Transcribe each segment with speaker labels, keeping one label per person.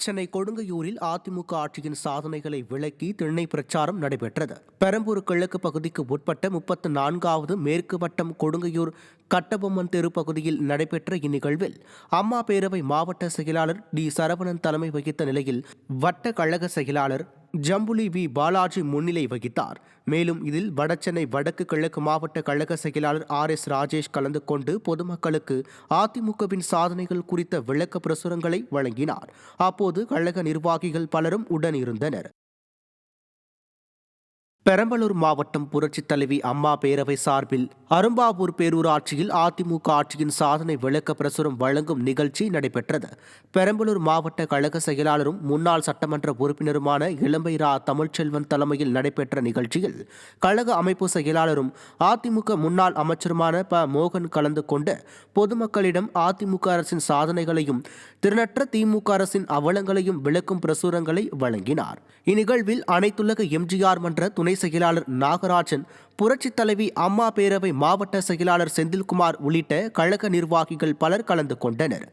Speaker 1: சென்னை கொடுங்கையூரில் அதிமுக ஆட்சியின் சாதனைகளை விளக்கி திண்ணை பிரச்சாரம் நடைபெற்றது. பெரம்பூர் கிழக்கு பகுதிக்கு உட்பட்ட 34வது மேற்கு வட்டம் கொடுங்கையூர் கட்டபொம்மன் தெரு பகுதியில் நடைபெற்ற இந்நிகழ்வில் அம்மா பேரவை மாவட்ட செயலாளர் டி சரவணன் தலைமை வகித்த நிலையில் வட்ட கழக செயலாளர் ஜம்புலி வி பாலாஜி முன்னிலை வகித்தார். மேலும் இதில் வடசென்னை வடக்கு கிழக்கு மாவட்ட கழக செயலாளர் ஆர்.எஸ். ராஜேஷ் கலந்து கொண்டு பொதுமக்களுக்கு அதிமுகவின் சாதனைகள் குறித்த விளக்க பிரசுரங்களை வழங்கினார். அப்போது கழக நிர்வாகிகள் பலரும் உடனிருந்தனர். பெரம்பலூர் மாவட்டம் புரட்சித் தலைவி அம்மா பேரவை சார்பில் அரும்பாவூர் பேரூராட்சியில் அதிமுக ஆட்சியின் சாதனை விளக்க பிரசுரம் வழங்கும் நிகழ்ச்சி நடைபெற்றது. பெரம்பலூர் மாவட்ட கழக செயலாளரும் முன்னாள் சட்டமன்ற உறுப்பினருமான இளம்பை தமிழ்ச்செல்வன் தலைமையில் நடைபெற்ற நிகழ்ச்சியில் கழக அமைப்பு செயலாளரும் அதிமுக முன்னாள் அமைச்சருமான ப. மோகன் கலந்து கொண்டு பொதுமக்களிடம் அதிமுக அரசின் சாதனைகளையும் திறனற்ற திமுக அரசின் அவலங்களையும் விளக்கும் பிரசுரங்களை வழங்கினார். இந்நிகழ்வில் அனைத்துலக எம்ஜிஆர் மன்ற துணை செயலாளர் நாகராஜன், புரட்சித் தலைவி அம்மா பேரவை மாவட்ட செயலாளர் செந்தில்குமார் உள்ளிட்ட கழக நிர்வாகிகள் பலர் கலந்து கொண்டனர்.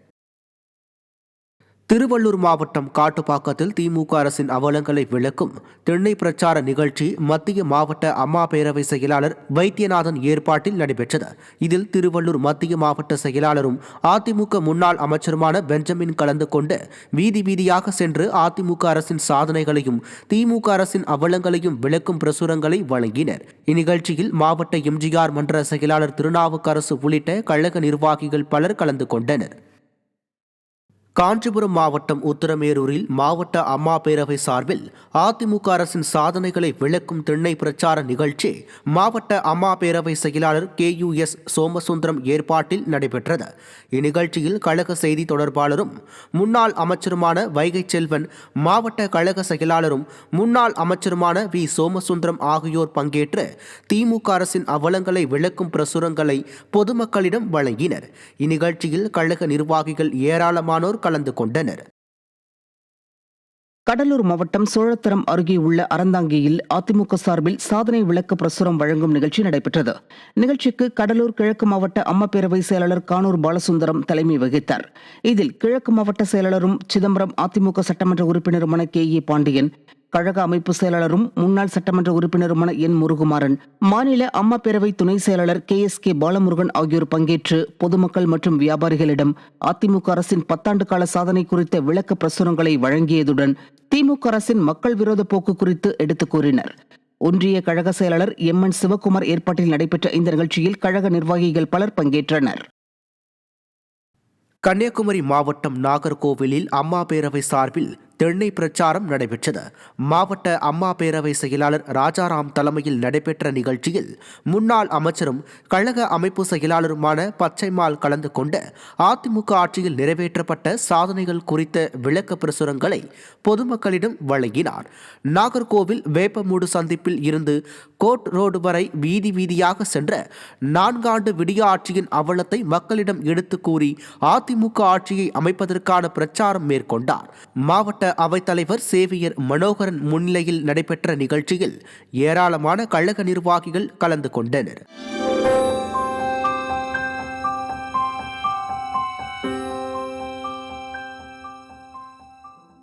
Speaker 1: திருவள்ளூர் மாவட்டம் காட்டுப்பாக்கத்தில் திமுக அரசின் அவலங்களை விளக்கும் திண்ணை பிரச்சார நிகழ்ச்சி மத்திய மாவட்ட அம்மா பேரவை செயலாளர் வைத்தியநாதன் ஏற்பாட்டில் நடைபெற்றது. இதில் திருவள்ளூர் மத்திய மாவட்ட செயலாளரும் அதிமுக முன்னாள் அமைச்சருமான பெஞ்சமின் கலந்து கொண்டு வீதி வீதியாக சென்று அதிமுக அரசின் சாதனைகளையும் திமுக அரசின் அவலங்களையும் விளக்கும் பிரசுரங்களை வழங்கினர். இந்நிகழ்ச்சியில் மாவட்ட எம்ஜிஆர் மன்ற செயலாளர் திருநாவுக்கரசு உள்ளிட்ட கழக நிர்வாகிகள் பலர் கலந்து கொண்டனர். காஞ்சிபுரம் மாவட்டம் உத்தரமேரூரில் மாவட்ட அம்மா பேரவை சார்பில் அதிமுக அரசின் சாதனைகளை விளக்கும் திண்ணை பிரச்சார நிகழ்ச்சி மாவட்ட அம்மா பேரவை செயலாளர் KUS சோமசுந்தரம் ஏற்பாட்டில் நடைபெற்றது. இந்நிகழ்ச்சியில் கழக செய்தி தொடர்பாளரும் முன்னாள் அமைச்சருமான வைகை செல்வன், மாவட்ட கழக செயலாளரும் முன்னாள் அமைச்சருமான வி. சோமசுந்தரம் ஆகியோர் பங்கேற்று திமுக அரசின் அவலங்களை விளக்கும் பிரசுரங்களை பொதுமக்களிடம் வழங்கினர். இந்நிகழ்ச்சியில் கழக நிர்வாகிகள் ஏராளமானோர் கலந்து கொண்டனர்.
Speaker 2: கடலூர் மாவட்டம் சோழத்தரம் அருகே உள்ள அறந்தாங்கியில் அதிமுக சார்பில் சாதனை விளக்க பிரசுரம் வழங்கும் நிகழ்ச்சி நடைபெற்றது. நிகழ்ச்சிக்கு கடலூர் கிழக்கு மாவட்ட அம்மா பேரவை செயலாளர் கானூர் பாலசுந்தரம் தலைமை வகித்தார். இதில் கிழக்கு மாவட்ட செயலாளரும் சிதம்பரம் அதிமுக சட்டமன்ற உறுப்பினருமான K.A. பாண்டியன், கழக அமைப்பு செயலாளரும் முன்னாள் சட்டமன்ற உறுப்பினருமான N. முருகுமாறன், மாநில அம்மா பேரவை துணை செயலாளர் KSK. பாலமுருகன் ஆகியோர் பங்கேற்று பொதுமக்கள் மற்றும் வியாபாரிகளிடம் அதிமுக அரசின் 10 ஆண்டு கால சாதனை குறித்த விளக்க பிரசுரங்களை வழங்கியதுடன் திமுக அரசின் மக்கள் விரோத போக்கு குறித்து எடுத்துக் கூறினர். ஒன்றிய கழக செயலாளர் M.N. சிவக்குமார் ஏற்பாட்டில் நடைபெற்ற இந்த நிகழ்ச்சியில் கழக நிர்வாகிகள் பலர் பங்கேற்றனர்.
Speaker 1: கன்னியாகுமரி மாவட்டம் நாகர்கோவிலில் அம்மா பேரவை சார்பில் திண்ணை பிரச்சாரம் நடைபெற்றது. மாவட்ட அம்மா பேரவை செயலாளர் ராஜாராம் தலைமையில் நடைபெற்ற நிகழ்ச்சியில் முன்னாள் அமைச்சரும் கழக அமைப்பு செயலாளருமான பச்சைமால் கலந்து கொண்டு அதிமுக ஆட்சியில் நிறைவேற்றப்பட்ட சாதனைகள் குறித்த விளக்க பிரசுரங்களை பொதுமக்களிடம் வழங்கினார். நாகர்கோவில் வேப்பமூடு சந்திப்பில் இருந்து கோட் ரோடு வரை வீதி வீதியாக சென்ற 4 ஆண்டு விடிய ஆட்சியின் அவலத்தை மக்களிடம் எடுத்து கூறி அதிமுக ஆட்சியை அமைப்பதற்கான பிரச்சாரம் மேற்கொண்டார். மாவட்ட அவைத்தலைவர் சேவியர் மனோகரன் முன்னிலையில் நடைபெற்ற நிகழ்ச்சியில் ஏராளமான கழக நிர்வாகிகள் கலந்து கொண்டனர்.